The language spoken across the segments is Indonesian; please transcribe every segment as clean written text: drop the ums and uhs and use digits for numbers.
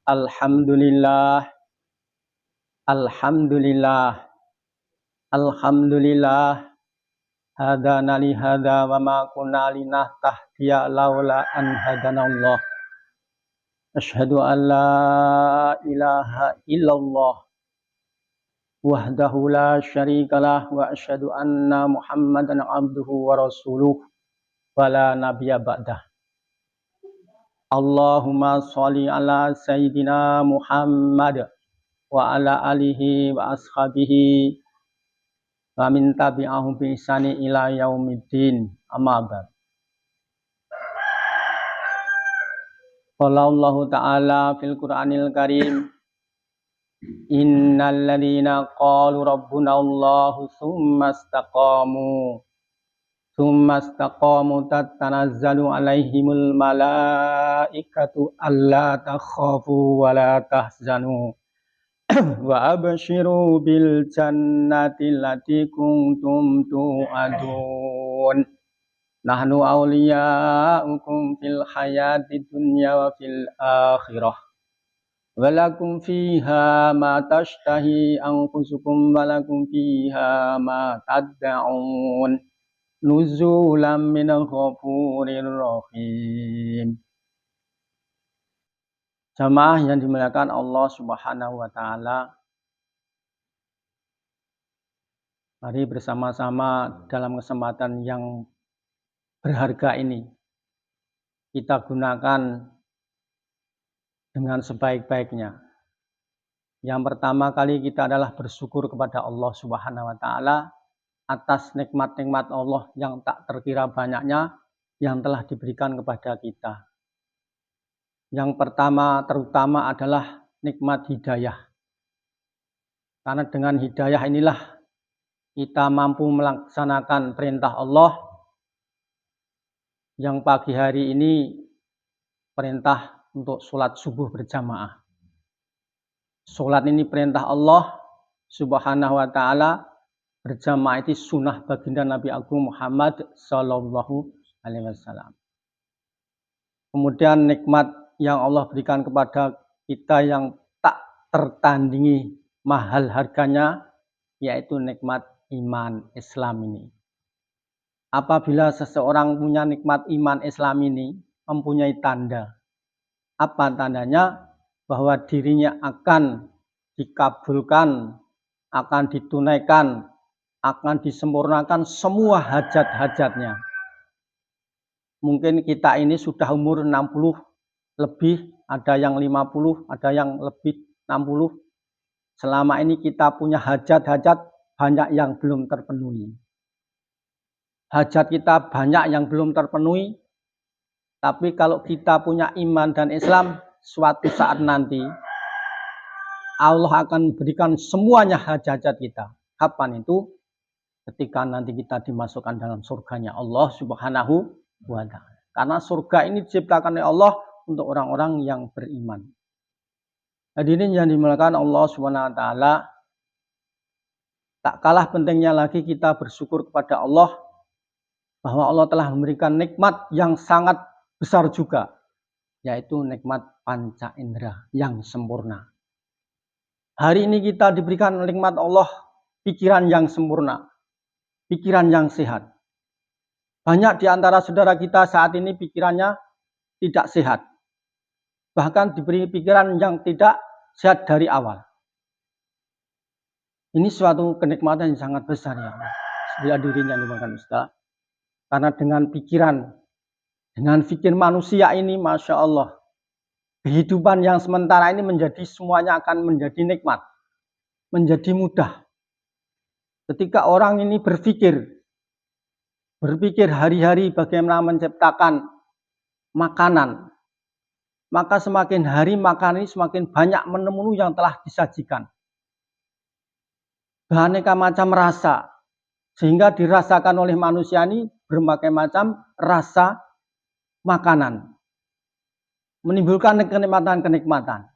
Alhamdulillah, alhamdulillah, alhamdulillah. Hadana li hada wa ma kunna linahtadiya laula an hadanallah. Asyhadu an la ilaha illallah wahdahu la syarikalah wa asyhadu anna Muhammadan abduhu wa rasuluh wa la nabiyya ba'dah. Allahumma sholli ala sayyidina Muhammad wa ala alihi wa ashabihi wa min tabi'ahum bi ihsani ila yaumiddin. Amma ba'd. Qala Allah Ta'ala fil Qur'anil Karim, innal ladzina qalu rabbuna Allahu tsumma istaqamu tatanazzalu alaihimul malaikatu alla takhafu wa la tahzanu wa abshiru bil jannati allati kuntum tu'adun. Nahnu awliya'ukum fil hayati dunya wa fil akhirah. Walakum fiha ma tashtahi anfusukum walakum fiha ma tad'un. Nuzulam minal ghafurir rahim. Jamaah yang dimuliakan Allah Subhanahu wa taala, mari bersama-sama dalam kesempatan yang berharga ini kita gunakan dengan sebaik-baiknya. Yang pertama kali kita adalah bersyukur kepada Allah Subhanahu wa taala atas nikmat-nikmat Allah yang tak terkira banyaknya yang telah diberikan kepada kita. Yang pertama terutama adalah nikmat hidayah. Karena dengan hidayah inilah kita mampu melaksanakan perintah Allah yang pagi hari ini perintah untuk sholat subuh berjamaah. Sholat ini perintah Allah Subhanahu wa taala, berjamaah itu sunnah baginda Nabi Agung Muhammad Sallallahu Alaihi Wasallam. Kemudian nikmat yang Allah berikan kepada kita yang tak tertandingi mahal harganya, yaitu nikmat iman Islam ini. Apabila seseorang punya nikmat iman Islam ini, mempunyai tanda. Apa tandanya? Bahwa dirinya akan dikabulkan, akan ditunaikan, akan disempurnakan semua hajat-hajatnya. Mungkin kita ini sudah umur 60 lebih, ada yang 50, ada yang lebih 60. Selama ini kita punya hajat-hajat banyak yang belum terpenuhi. Hajat kita banyak yang belum terpenuhi, tapi kalau kita punya iman dan Islam, suatu saat nanti Allah akan berikan semuanya hajat-hajat kita. Kapan itu? Ketika nanti kita dimasukkan dalam surganya Allah Subhanahu wa ta'ala. Karena surga ini diciptakan oleh Allah untuk orang-orang yang beriman. Hadirin yang dimuliakan Allah Subhanahu wa ta'ala, tak kalah pentingnya lagi kita bersyukur kepada Allah bahwa Allah telah memberikan nikmat yang sangat besar juga, yaitu nikmat panca indera yang sempurna. Hari ini kita diberikan nikmat Allah, pikiran yang sempurna, pikiran yang sehat. Banyak di antara saudara kita saat ini pikirannya tidak sehat. Bahkan diberi pikiran yang tidak sehat dari awal. Ini suatu kenikmatan yang sangat besar ya Allah. Bila dirinya dimakan Ustaz. Karena dengan pikiran, dengan pikir manusia ini, Masya Allah, kehidupan yang sementara ini menjadi semuanya akan menjadi nikmat, menjadi mudah. Ketika orang ini berpikir hari-hari bagaimana menciptakan makanan, maka semakin hari makanan ini semakin banyak menu-menu yang telah disajikan. Beraneka macam rasa, sehingga dirasakan oleh manusia ini berbagai macam rasa makanan. Menimbulkan kenikmatan-kenikmatan.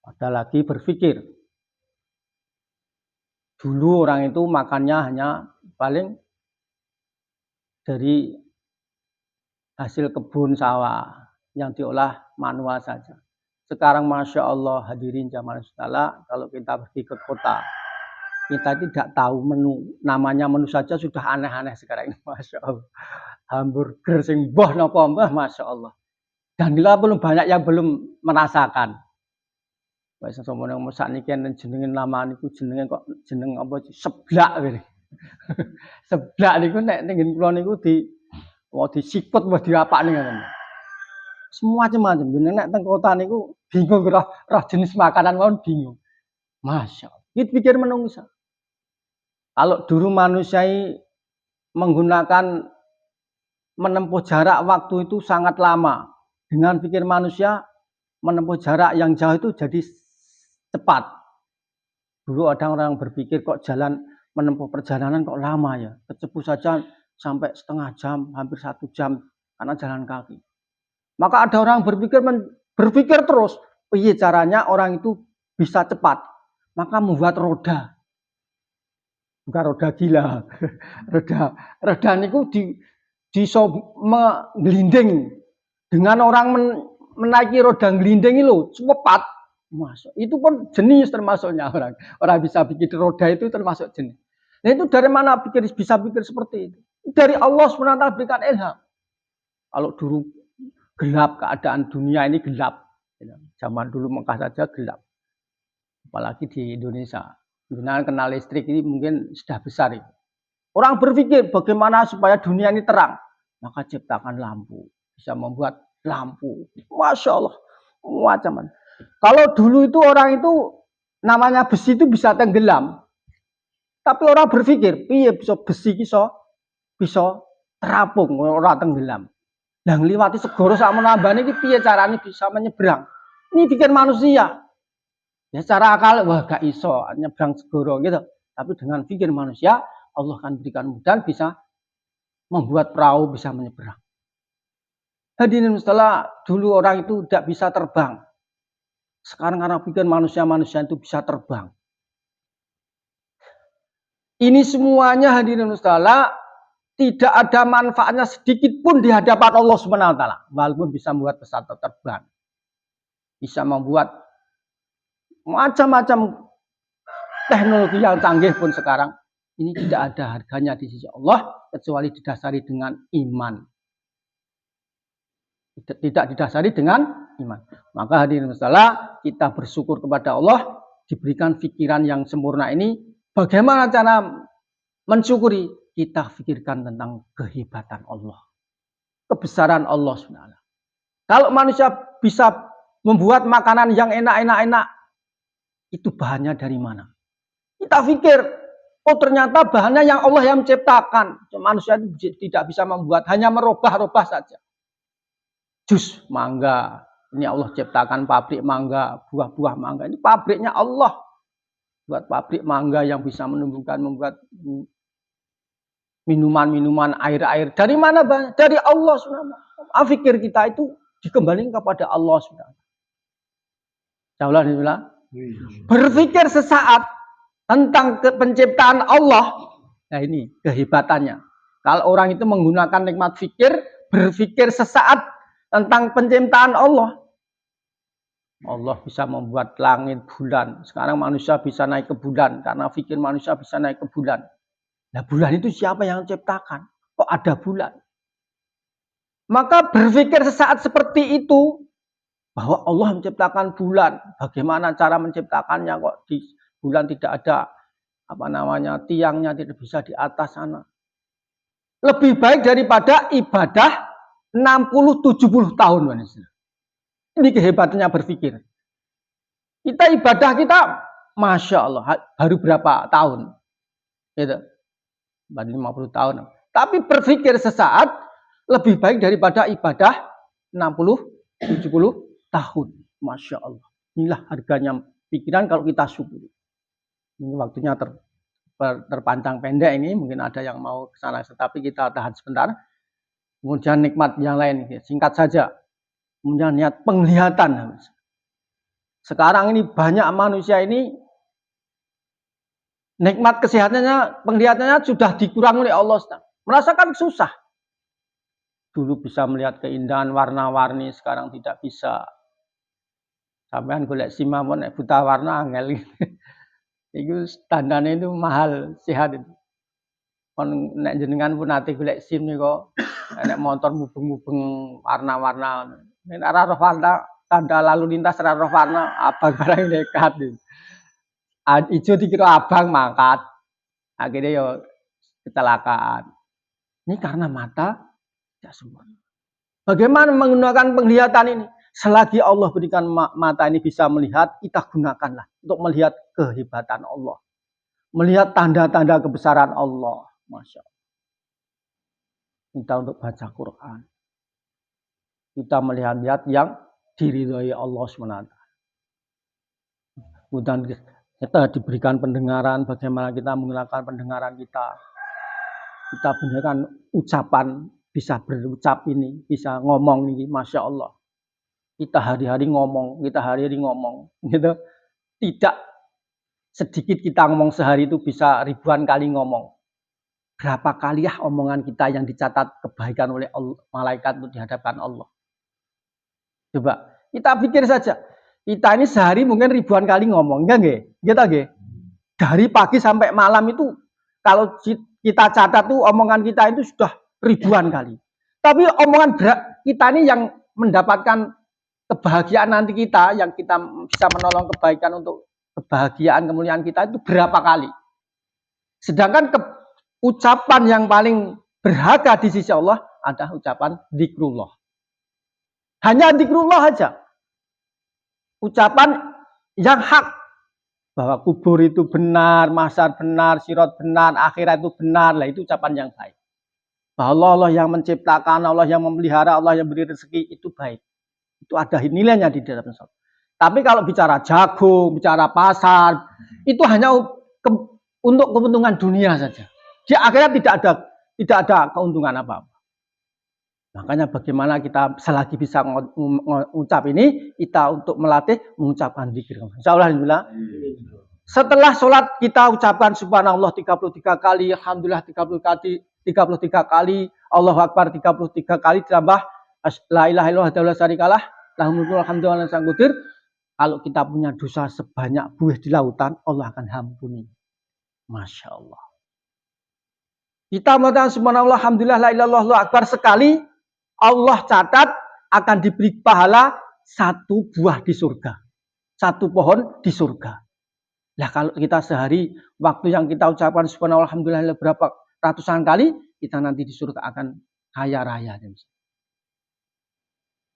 Ada lagi berpikir. Dulu orang itu makannya hanya paling dari hasil kebun sawah. yang diolah manual saja. Sekarang Masya Allah hadirin jamaah sekalian, kalau kita pergi ke kota, kita tidak tahu menu, namanya menu saja sudah aneh-aneh sekarang ini. Masya Allah. Hamburger sing boh nopo mbah, Masya Allah. Dan kita belum banyak yang belum merasakan. Wes semono sakniki enten jenenge nama niku jenenge kok jeneng apa seblak ngene. Seblak niku nek ning kula niku disikut wis dirapakne ngoten. Semua macam-macam. Jeneng nek teng kota niku bingung roh jenis makanan mawon bingung. Masya Allah. Iki pikir menungsa. Kalau dulu manusia menggunakan menempuh jarak waktu itu sangat lama. Dengan pikir manusia menempuh jarak yang jauh itu jadi cepat. Dulu ada orang berpikir kok jalan menempuh perjalanan kok lama ya. Kecepu saja sampai setengah jam, hampir 1 jam karena jalan kaki. Maka ada orang berpikir terus, piye caranya orang itu bisa cepat. Maka membuat roda. Bukan roda gila. roda niku menggelinding. Dengan orang menaiki roda gelinding itu cepat. Masuk. Itu pun jenis termasuknya orang. Orang bisa bikin roda itu termasuk jenis. Nah itu dari mana bisa pikir seperti itu? Dari Allah SWT berikan ilham. Kalau dulu gelap keadaan dunia ini gelap. Zaman dulu Mekah saja gelap. Apalagi di Indonesia. Dengan kenal listrik ini mungkin sudah besar itu. Orang berpikir bagaimana supaya dunia ini terang. Maka ciptakan lampu. Bisa membuat lampu. Masya Allah. Macam-macam. Kalau dulu itu orang itu namanya besi itu bisa tenggelam. Tapi orang berpikir, piye bisa besi bisa terapung orang tenggelam. Yang liwati segoro sak menambah ini piye caranya bisa menyeberang. Ini pikir manusia. Ya cara akal wah gak iso nyebrang segoro gitu. Tapi dengan pikir manusia, Allah akan berikan mudah bisa membuat perahu bisa menyeberang. Hadirin setelah dulu orang itu tidak bisa terbang. Sekarang karena pikir manusia itu bisa terbang. Ini semuanya hadirin sekalian tidak ada manfaatnya sedikit pun di hadapan Allah SWT. Walaupun bisa membuat pesawat terbang. Bisa membuat macam-macam teknologi yang canggih pun sekarang. Ini tidak ada harganya di sisi Allah. Kecuali didasari dengan iman. Tidak didasari dengan iman. Maka hadirin sekalian, kita bersyukur kepada Allah diberikan pikiran yang sempurna ini. Bagaimana cara mensyukuri? Kita pikirkan tentang kehebatan Allah, kebesaran Allah SWT. Kalau manusia bisa membuat makanan yang enak, itu bahannya dari mana? Kita pikir, oh ternyata bahannya yang Allah yang menciptakan. Manusia itu tidak bisa membuat, hanya merubah-rubah saja. Jus mangga, ini Allah ciptakan pabrik mangga, buah-buah mangga. Ini pabriknya Allah. Buat pabrik mangga yang bisa membuat minuman-minuman, air-air. Dari mana? Dari Allah SWT. Fikir kita itu dikembalikan kepada Allah SWT. Berpikir sesaat tentang penciptaan Allah. Nah ini kehebatannya. Kalau orang itu menggunakan nikmat fikir, berpikir sesaat tentang penciptaan Allah. Allah bisa membuat langit, bulan. Sekarang manusia bisa naik ke bulan. Karena pikir manusia bisa naik ke bulan. Nah bulan itu siapa yang menciptakan? Kok ada bulan? Maka berpikir sesaat seperti itu. Bahwa Allah menciptakan bulan. Bagaimana cara menciptakannya kok di bulan tidak ada tiangnya, tidak bisa di atas sana. Lebih baik daripada ibadah 60-70 tahun. Ini kehebatannya berpikir. Kita ibadah kita, Masya Allah, baru berapa tahun. Gitu. 50 tahun. Tapi berpikir sesaat, lebih baik daripada ibadah 60-70 tahun. Masya Allah. Inilah harganya pikiran kalau kita syukuri. Ini waktunya terpanjang pendek ini. Mungkin ada yang mau ke sana. Tetapi kita tahan sebentar. Kemudian nikmat yang lain. Singkat saja. Kemudian niat penglihatan. Sekarang ini banyak manusia ini nikmat kesehatannya, penglihatannya sudah dikurangi oleh Allah. Merasakan susah. Dulu bisa melihat keindahan warna-warni, sekarang tidak bisa. Sampean golek SIM mawon nek buta warna angel. Iku tandane itu mahal sehat itu. Kon nek jenengan pun nate golek SIM niku nek motor mubeng-mubeng warna-warna. Nek ora roh warna tanda lalu lintas ora roh warna abang barang nekat. Ijo dikira abang mangkat. Akhirnya yo kecelakaan. Ini karena mata tidak sempurna. Bagaimana menggunakan penglihatan ini? Selagi Allah berikan mata ini bisa melihat, kita gunakanlah untuk melihat kehebatan Allah. Melihat tanda-tanda kebesaran Allah. Masya Allah. Kita untuk baca Quran. Kita melihat yang diridhoi Allah SWT. Kemudian kita diberikan pendengaran, bagaimana kita menggunakan pendengaran kita. Kita gunakan ucapan, bisa berucap ini, bisa ngomong ini, Masya Allah. Kita hari-hari ngomong, gitu. Tidak sedikit kita ngomong sehari itu bisa ribuan kali ngomong. Berapa kali ya omongan kita yang dicatat kebaikan oleh Allah, malaikat untuk dihadapkan Allah. Coba kita pikir saja, kita ini sehari mungkin ribuan kali ngomong, enggak? Dari pagi sampai malam itu kalau kita catat tuh omongan kita itu sudah ribuan kali. Tapi omongan kita ini yang mendapatkan kebahagiaan nanti kita, yang kita bisa menolong kebaikan untuk kebahagiaan kemuliaan kita itu berapa kali. Sedangkan ucapan yang paling berharga di sisi Allah adalah ucapan zikrullah. Hanya zikrullah aja. Ucapan yang hak. Bahwa kubur itu benar, mahsyar benar, sirat benar, akhirat itu benar. Lah itu ucapan yang baik. Bahwa Allah yang menciptakan, Allah yang memelihara, Allah yang beri rezeki itu baik. Itu ada nilainya di dalam sholat. Tapi kalau bicara jagung, bicara pasar, itu hanya untuk keuntungan dunia saja. Di akhirat tidak ada keuntungan apa-apa. Makanya bagaimana kita selagi bisa mengucap ini, kita untuk melatih mengucapkan zikir. Insyaallah. Setelah sholat kita ucapkan subhanallah 33 kali, alhamdulillah 33 kali, Allahu Akbar 33 kali, ditambah la ilaha illallah wa la syarikalah, lahul mulku wal hamdu wa la syukur. Kalau kita punya dosa sebanyak buih di lautan, Allah akan ampuni. Masya Allah. Kita mengatakan subhanallah, alhamdulillah, la ilaha illallah, Allahu Akbar sekali, Allah catat akan diberi pahala 1 buah di surga. 1 pohon di surga. Nah kalau kita sehari, waktu yang kita ucapkan subhanallah, alhamdulillah berapa ratusan kali, kita nanti di surga akan kaya raya.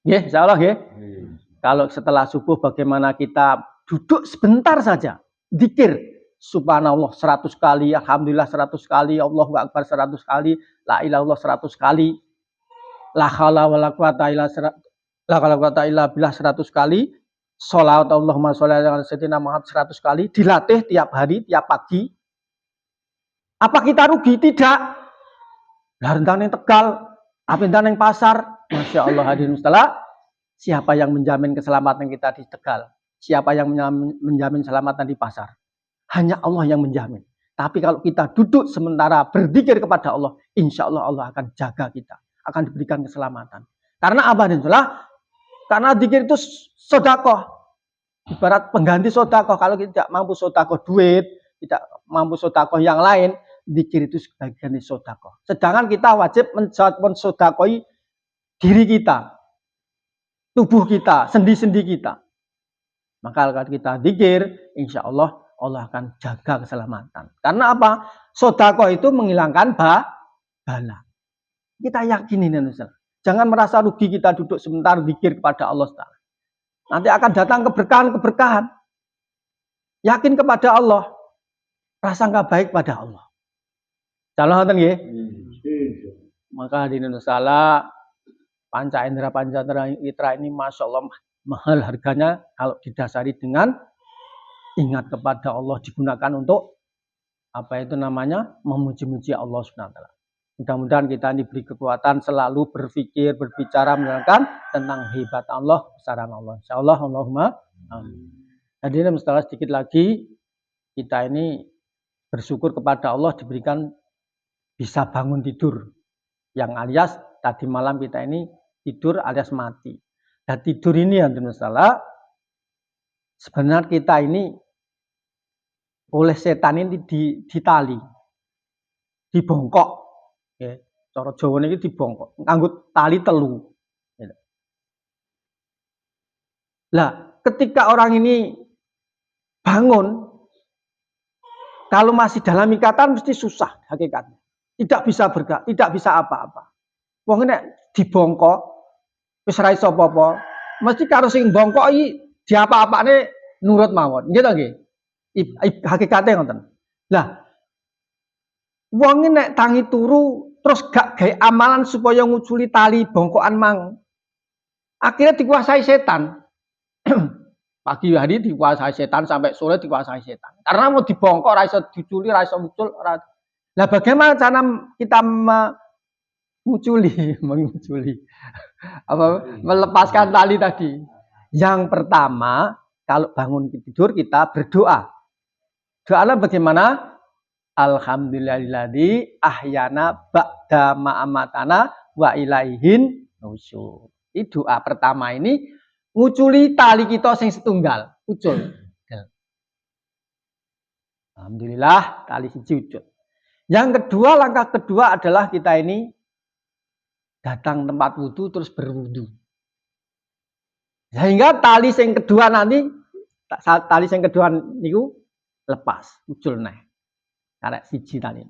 Ya, insyaallah ya. Kalau setelah subuh bagaimana kita duduk sebentar saja, zikir subhanallah 100 kali, alhamdulillah 100 kali, Allahu Akbar 100 kali, la ilaha illallah 100 kali, la haula wala quwata illa billah 100 kali, sholawat Allahumma sholli ala sayyidina Muhammad 100 kali, dilatih tiap hari, tiap pagi. Apa kita rugi? Tidak. Lah rentang yang Tegal, apa yang pasar, Masya Allah hadirin mustallah. Siapa yang menjamin keselamatan kita di Tegal? Siapa yang menjamin keselamatan di pasar? Hanya Allah yang menjamin. Tapi kalau kita duduk sementara berzikir kepada Allah, insya Allah Allah akan jaga kita, akan diberikan keselamatan. Karena apa? Karena zikir itu sodakoh. Ibarat pengganti sodakoh. Kalau kita tidak mampu sodakoh duit, tidak mampu sodakoh yang lain, zikir itu sebagai ganti sodakoh. Sedangkan kita wajib mensodakohi diri kita, tubuh kita, sendi-sendi kita. Maka kalau kita zikir, insya Allah Allah akan jaga keselamatan. Karena apa? Sodakoh itu menghilangkan bala. Kita yakini, jangan merasa rugi kita duduk sebentar zikir kepada Allah. Nanti akan datang keberkahan-keberkahan. Yakin kepada Allah. Prasangka baik pada Allah. Calon ya. Maka di Indonesia panca indera itra ini Masya Allah mahal harganya kalau didasari dengan ingat kepada Allah, digunakan untuk memuji-muji Allah SWT. Mudah-mudahan kita diberi kekuatan selalu berpikir, berbicara, menerangkan tentang hebat Allah, besaran Allah. Insyaallah, Allahumma amin. Hadirin mustallah, sedikit lagi kita ini bersyukur kepada Allah diberikan bisa bangun tidur, yang alias tadi malam kita ini tidur alias mati. Nah tidur ini yang masalah sebenarnya kita ini oleh setan ini ditali, dibongkok. Ya. Cara Jawa ini dibongkok, nganggo tali telu. Nah, ketika orang ini bangun, kalau masih dalam ikatan mesti susah hakikatnya. Tidak bisa bergerak, tidak bisa apa-apa. Wong nek dibongkok wis ora iso apa-apa, mesti karo sing bongkok iki diapa-apane nurut mawon. Nggih to nggih? Hakikate ngoten. Lah, wong nek tangi turu terus gak gawe amalan supaya nguculi tali bongkokan mang. Akhirnya dikuasai setan. Pagi hari dikuasai setan sampai sore dikuasai setan. Karena mau dibongkok ora iso diculi, ora iso muncul, ora. Lah bagaimana cara kita menguculi apa melepaskan tali tadi? Yang pertama, kalau bangun tidur kita berdoa. Doanya bagaimana? Alhamdulillahilladzi ahyana ba'da ma'amatana wa ilaihin nusyur. Ini doa pertama ini nguculi tali kita sing setunggal, ucul. Alhamdulillah tali siji ucul. Yang kedua, langkah kedua adalah kita ini datang tempat wudhu terus berwudhu. Sehingga tali sing kedua nanti niku lepas, ucul neh. Karek siji tali.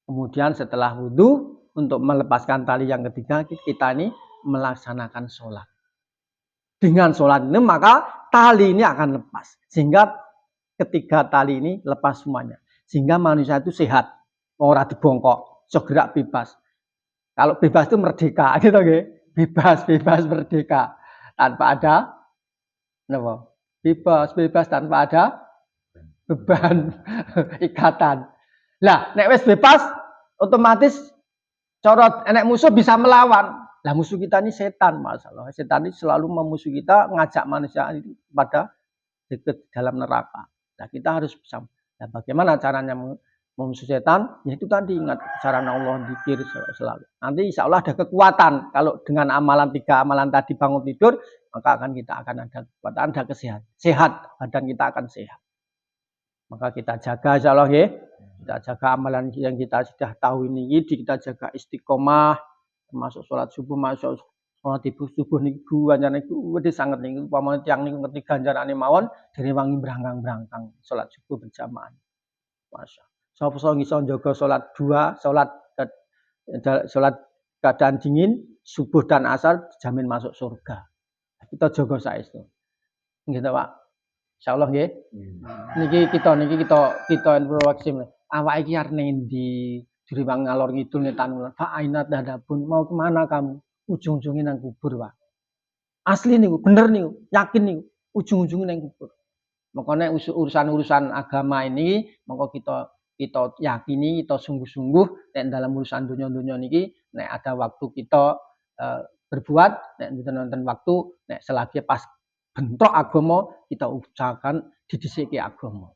Kemudian setelah wudhu untuk melepaskan tali yang ketiga kita ini melaksanakan sholat. Dengan sholat ini maka tali ini akan lepas. Sehingga ketiga tali ini lepas semuanya. Sehingga manusia itu sehat. Ora dibongkok, segera bebas. Kalau bebas itu merdeka, gitu nggih. Bebas merdeka. Tanpa ada apa? Bebas tanpa ada beban ikatan. Lah, nek wis bebas otomatis corot enek musuh bisa melawan. Lah musuh kita ini setan masalah. Setan ini selalu memusuhi kita, ngajak manusia itu pada dekat dalam neraka. Nah, kita harus bisa. Nah, bagaimana caranya memusuhi setan? Ya itu tadi ingat cara Allah zikir selalu. Nanti insya Allah ada kekuatan. Kalau dengan amalan 3 amalan tadi bangun tidur, maka kita akan ada kekuatan, ada kesehatan. Sehat, badan kita akan sehat. Maka kita jaga insya Allah ya. Kita jaga amalan yang kita sudah tahu ini, kita jaga istiqomah. Termasuk sholat subuh, masuk sholat subuh niku ganjaran niku wedi sangat niku pamane tiyang niku ngerti ganjarane mawon dari wangi brangkang-brangkang sholat subuh berjamaah. Masya. Sapa sing iso njaga sholat 2, sholat keadaan dingin, subuh dan asar dijamin masuk surga. Kita jaga saestu. Nggih to, Pak. Insyaallah nggih. Niki kita introspeksi. Awake iki arep nendi? Diriwang ngalor ngidul netan ulan. Fa'ainat dadapun mau kemana kamu? Ujung-ujungnya nang kubur, Pak. Asli niku, bener niku, yakin niku, ujung-ujungnya nang kubur. Makanya urusan-urusan agama ini, maka kita yakini, kita sungguh-sungguh nek dalam urusan dunia-dunia niki, nek ada waktu kita berbuat, nek nonton waktu, nek selagi pas bentrok agama, kita usahakan didhisiki agama.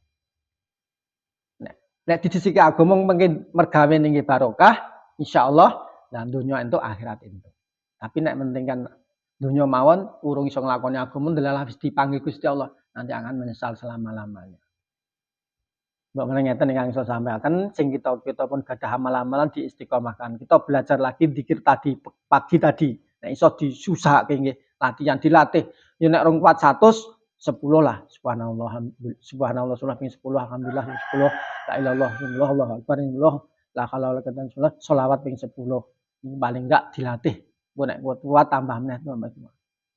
Nek didhisiki agama mungkin mergawe ning barokah, insyaallah lan dunya entuk akhirat entuk. Tapi nek mentingkan dunya mawon urung iso nglakoni agama ndelalah wis dipanggil Gusti Allah, nanti akan menyesal selama-lamanya. Mbok menawa ngeten ingkang iso sampaikan sing kita pun gadah amal-amalan diistiqomahkan. Kita belajar lagi zikir tadi pagi tadi. Nek iso disusahake nggih, latihan dilatih. Ya nek rong kuat 100 10 lah, subhanallah surah ping 10, alhamdulillah ping 10, la ilallah illallah Allahu akbar illallah, la haula wala quwwata illa billah, sholawat ping 10. Ini paling enggak dilatih. Nek kuat tambah meneh teman-teman.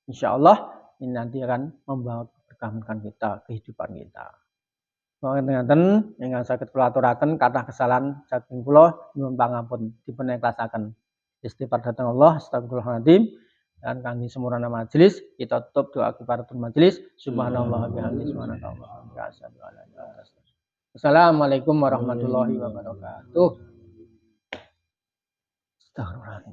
Insyaallah ini nanti akan membawa keberkahan kita, kehidupan kita. Ngoten ingkang saged kula aturaken kathah kesalahan saking kula nyuwun pangampun dipun ikhlasaken. Istighfar dhateng Allah, astagfirullahaladzim. Dan kangge semurana majelis kita tutup doa kifaratul majelis. Subhanallah bihamdihi subhanallah. Assalamualaikum warahmatullahi wabarakatuh. Astagfirullah.